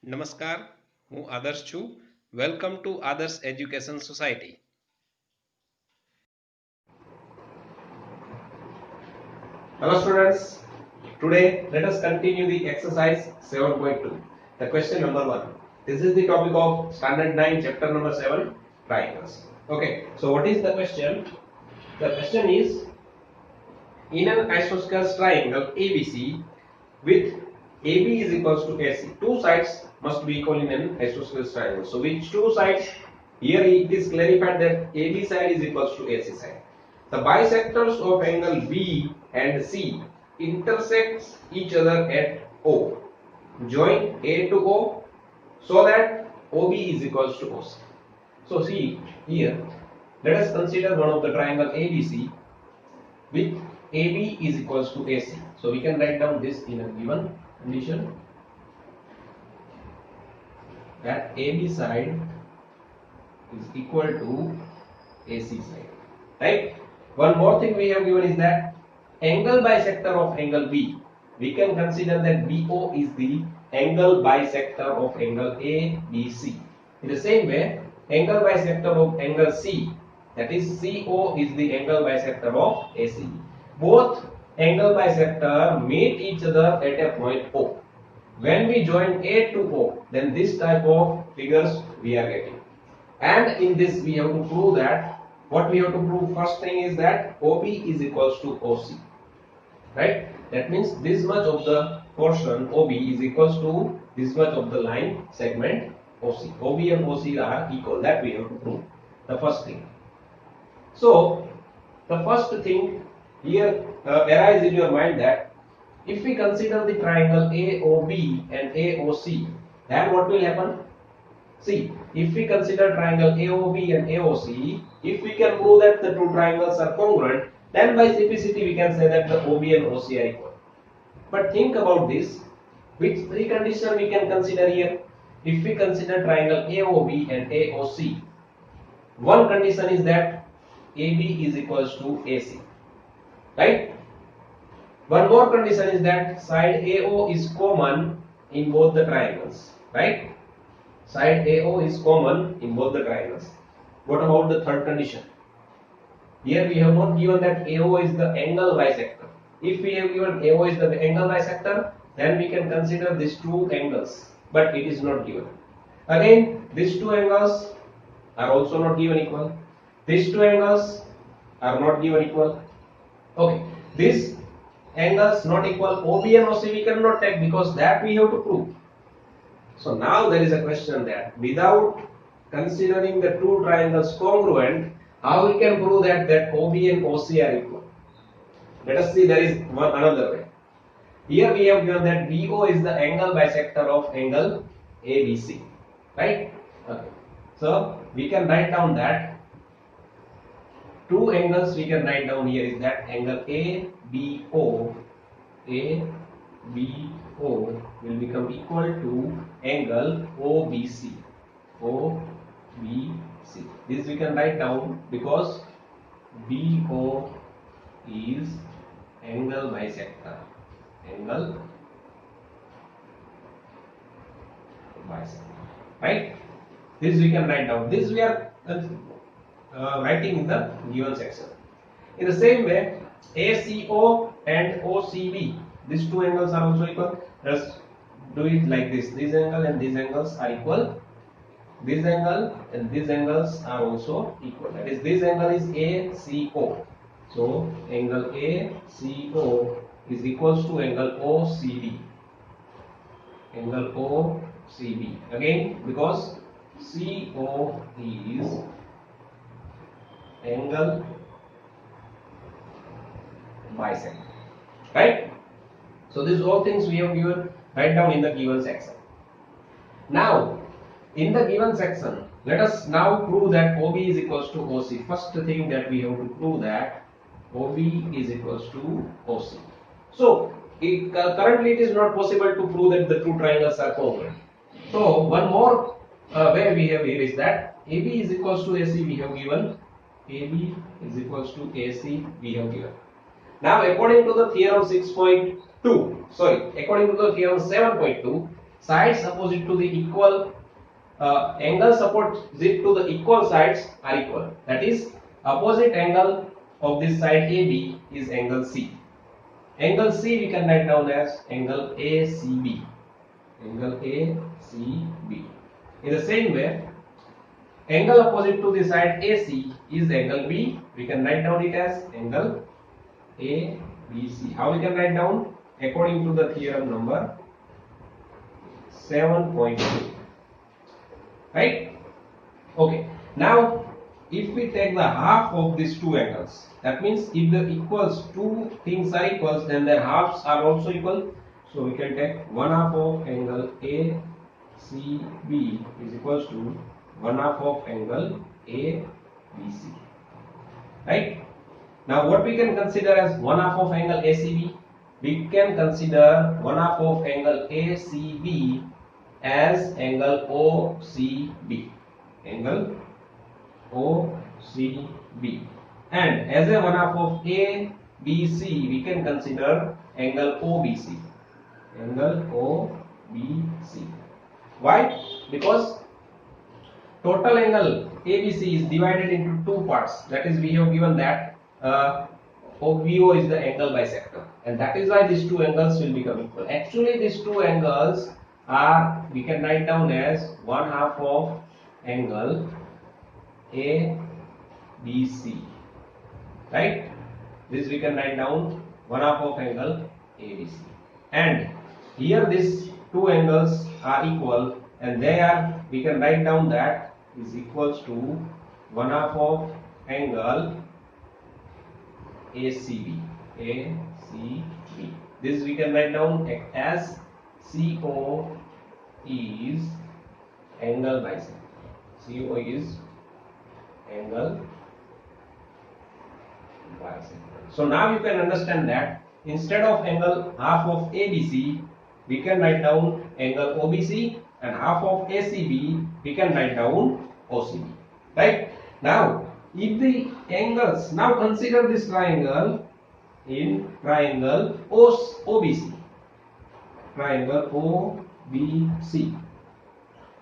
નમસ્કાર, હું આદર્શ છું. વેલકમ ટુ આદર્શ education society. Hello students, today let us continue the exercise 7.2. The question number 1. This is the topic of standard 9 chapter number 7, triangles. Okay, so what is the question? The question is, in an isosceles triangle ABC with AB is equals to AC, two sides must be equal in an isosceles triangle. So which two sides? Here it is clarified that AB side is equals to AC side. The bisectors of angle B and C intersects each other at O. Join A to O so that OB is equals to OC. So see here, let us consider one of the triangle ABC with AB is equals to AC. So we can write down this in a given condition that AB side is equal to AC side, right? One more thing we have given is that angle bisector of angle B, we can consider that BO is the angle bisector of angle ABC. In the same way, angle bisector of angle C, that is CO, is the angle bisector of AC. Both angle bisector meet each other at a point O. When we join A to O, then this type of figures we are getting. And in this we have to prove that, what we have to prove, first thing is that OB is equals to OC, right? That means this much of the portion OB is equals to this much of the line segment OC. OB and OC are equal, that we have to prove, the first thing. So the first thing here arise in your mind that if we consider the triangle AOB and AOC, then what will happen? See, if we consider triangle AOB and AOC, if we can prove that the two triangles are congruent, then by simplicity we can say that the OB and OC are equal. But think about this, which three conditions we can consider here? If we consider triangle AOB and AOC, one condition is that AB is equals to AC, right? One more condition is that side AO is common in both the triangles, right? Side AO is common in both the triangles. What about the third condition? Here we have not given that AO is the angle bisector. If we have given AO is the angle bisector, then we can consider these two angles, but it is not given. Again, these two angles are also not given equal. These two angles are not given equal. Okay, these angles not equal, OB and OC we cannot take because that we have to prove. So now there is a question that without considering the two triangles congruent, how we can prove that OB and OC are equal? Let us see, there is another way. Here we have given that BO is the angle bisector of angle ABC, right? Okay. So we can write down that two angles we can write down here is that angle ABO will become equal to angle OBC. This we can write down because BO is angle bisector. Right? This we can write down. This we are writing in the given section. In the same way, ACO and OCB, these two angles are also equal. Let's do it like this. This angle and these angles are equal. This angle and these angles are also equal. That is, this angle is ACO. So angle ACO is equals to angle OCB. Angle OCB. Again, because CO is angle bisector, right? So these all things we have given, write down in the given section. Now in the given section, let us now prove that OB is equals to OC. First thing that we have to prove that OB is equals to OC. So currently it is not possible to prove that the two triangles are congruent. So one more way we have here is that AB is equals to AC we have given. AB is equals to AC we have given. Now according to the theorem 6.2, according to the theorem 7.2, sides opposite to the equal angles opposite to the equal sides are equal. That is, opposite angle of this side AB is angle C. Angle C we can write down as angle ACB. Angle ACB. In the same way, angle opposite to the side AC is angle B. We can write down it as angle ABC. How we can write down? According to the theorem number 7.2. Right? Okay. Now, if we take the half of these two angles, that means if the equals two things are equals, then their halves are also equal. So we can take 1/2 of angle ACB is equals to 1/2 of angle ABC. Right? Now, what we can consider as 1/2 of angle ACB? We can consider 1/2 of angle ACB as angle OCB. Angle OCB. And as a 1/2 of ABC, we can consider angle OBC. Angle OBC. Why? Because total angle ABC is divided into two parts. That is, we have given that OBO is the angle bisector, and that is why these two angles will become equal. Actually, these two angles are, we can write down as 1/2 of angle ABC. Right? This we can write down 1/2 of angle ABC. And here these two angles are equal, and they are, we can write down that is equals to 1/2 of angle ACB. ACB. This we can write down as CO is angle bisector. CO is angle bisector. So now you can understand that instead of angle half of ABC, we can write down angle OBC, and half of ACB we can write down OCB. Right? Now, if the angles, now consider this triangle in triangle OBC. Triangle OBC.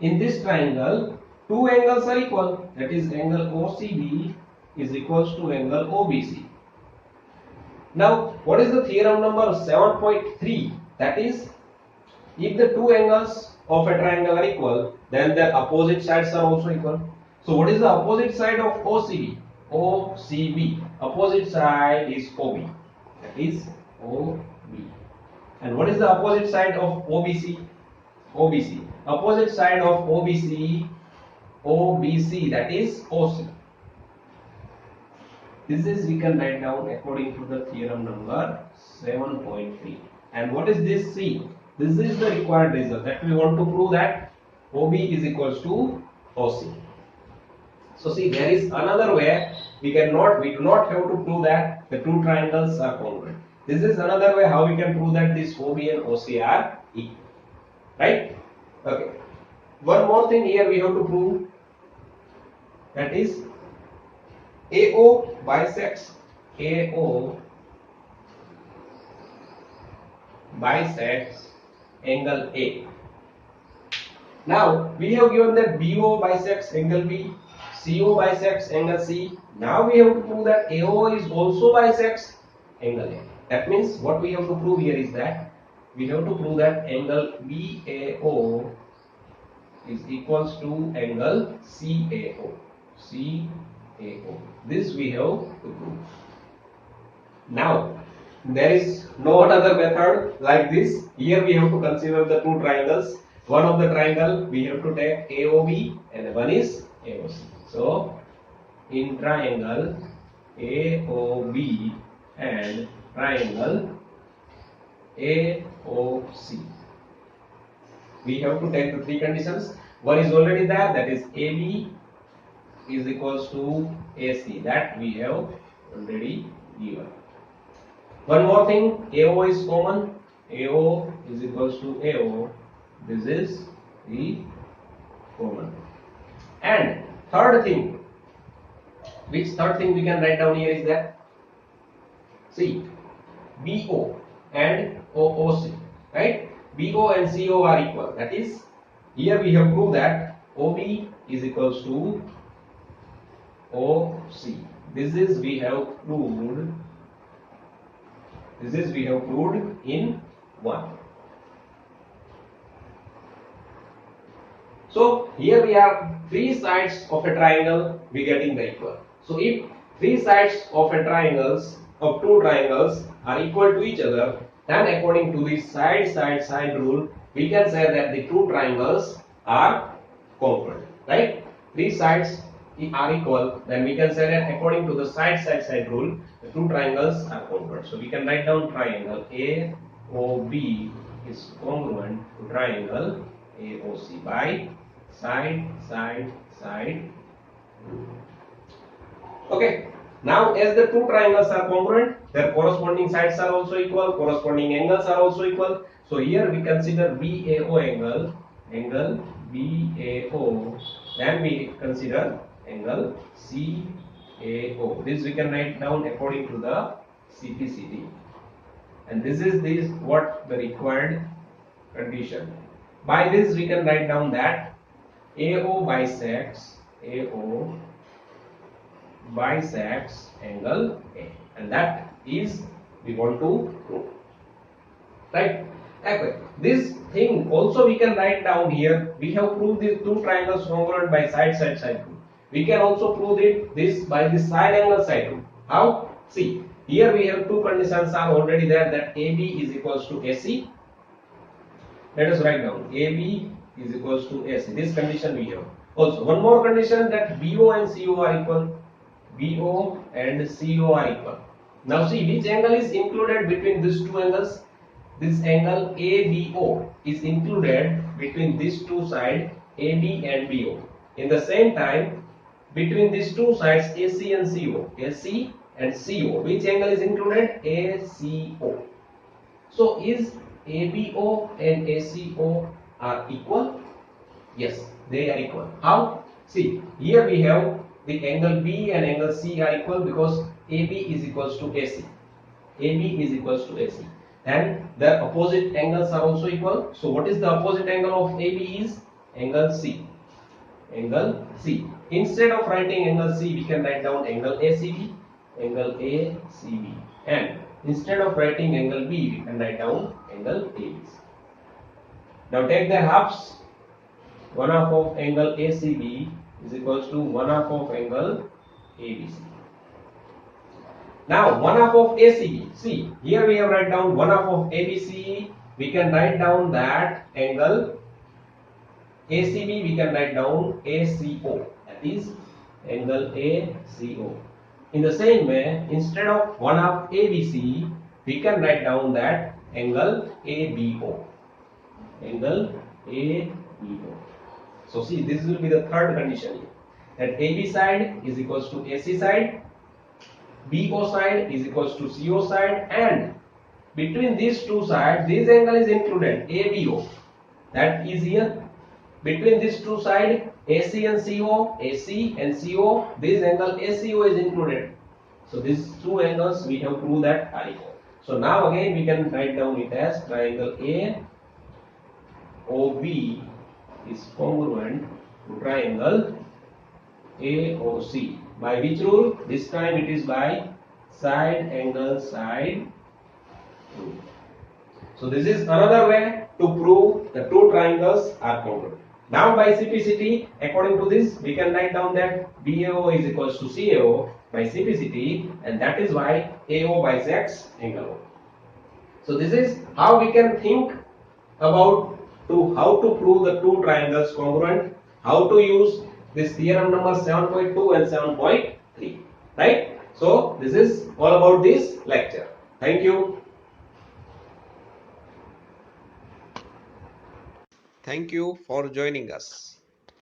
In this triangle, two angles are equal. That is, angle OCB is equals to angle OBC. Now, what is the theorem number 7.3? That is, if the two angles of a triangle are equal, then their opposite sides are also equal. So, what is the opposite side of OCB? OCB. Opposite side is OB. That is OB. And what is the opposite side of OBC? OBC. Opposite side of OBC, that is OC. This is, we can write down according to the theorem number 7.3. And what is this C? This is the required result, that we want to prove that OB is equals to OC. So see, there is another way. We do not have to prove that the two triangles are congruent. This is another way how we can prove that this OB and OC are equal. Right? Okay. One more thing here we have to prove, that is AO bisects angle A. Now we have given that BO bisects angle B, CO bisects angle C. Now we have to prove that AO is also bisects angle A. That means what we have to prove here is that we have to prove that angle BAO is equals to angle CAO. This we have to prove. Now, there is no other method like this. Here we have to consider the two triangles. One of the triangle we have to take AOB and one is AOC. So, in triangle AOB and triangle AOC, we have to take the three conditions. One is already there, that is AB is equals to AC, that we have already given. One more thing, AO is common. AO is equals to AO. This is the common. And third thing, which third thing we can write down here is that, see, BO and OOC, right? BO and CO are equal. That is, here we have proved that OB is equals to OC. This is we have proved. This is we have proved in 1. So here we have three sides of a triangle, we getting the equal. So if three sides of a two triangles are equal to each other, then according to the side rule, we can say that the two triangles are congruent, right? Three sides are equal, then we can say that according to the side rule, the two triangles are congruent. So we can write down triangle AOB is congruent to triangle AOC by side rule. Okay. Now, as the two triangles are congruent, their corresponding sides are also equal, corresponding angles are also equal. So here we consider BAO angle BAO, then we consider angle CAO. This we can write down according to the CPCT, and this is what the required condition. By this we can write down that AO bisects angle A, and that is we want to prove, right? Okay. This thing also we can write down here. We have proved these two triangles congruent by side rule. We can also prove this by the side angle side rule. How? See, here we have two conditions are already there, that AB is equals to AC. Let us write down AB is equals to AC. This condition we have. Also, one more condition, that BO and CO are equal. BO and CO are equal. Now see which angle is included between these two angles. This angle ABO is included between these two sides AB and BO. In the same time, between these two sides AC and CO, which angle is included? ACO. So is ABO and ACO are equal? Yes, they are equal. How? See, here we have the angle B and angle C are equal because AB is equals to AC. AB is equals to AC. And the opposite angles are also equal. So what is the opposite angle of AB is? Angle C. Angle C. Instead of writing angle C, we can write down angle ACB. And instead of writing angle B, we can write down angle ABC. Now take the halves. 1/2 of angle ACB is equals to 1/2 of angle ABC. Now 1/2 of ACB. See, here we have write down 1/2 of ABC. We can write down that angle ACB. We can write down ACO. That is angle ACO. In the same way, instead of 1/2 ABC, we can write down that angle ABO. Angle ABO. So see, this will be the third condition here, that AB side is equals to AC side, BO side is equals to CO side, and between these two sides, this angle is included, ABO. That is here. Between these two sides, AC and CO, this angle ACO is included. So these two angles we have proved that are equal. So now again we can write down it as triangle AOB is congruent to triangle AOC. By which rule? This time it is by side angle side rule. So this is another way to prove the two triangles are congruent. Now by CPCT, according to this, we can write down that BAO is equals to CAO by CPCT, and that is why AO bisects angle O. So this is how we can think about how to prove the two triangles congruent, how to use this theorem number 7.2 and 7.3, right? So this is all about this lecture. Thank you. Thank you for joining us.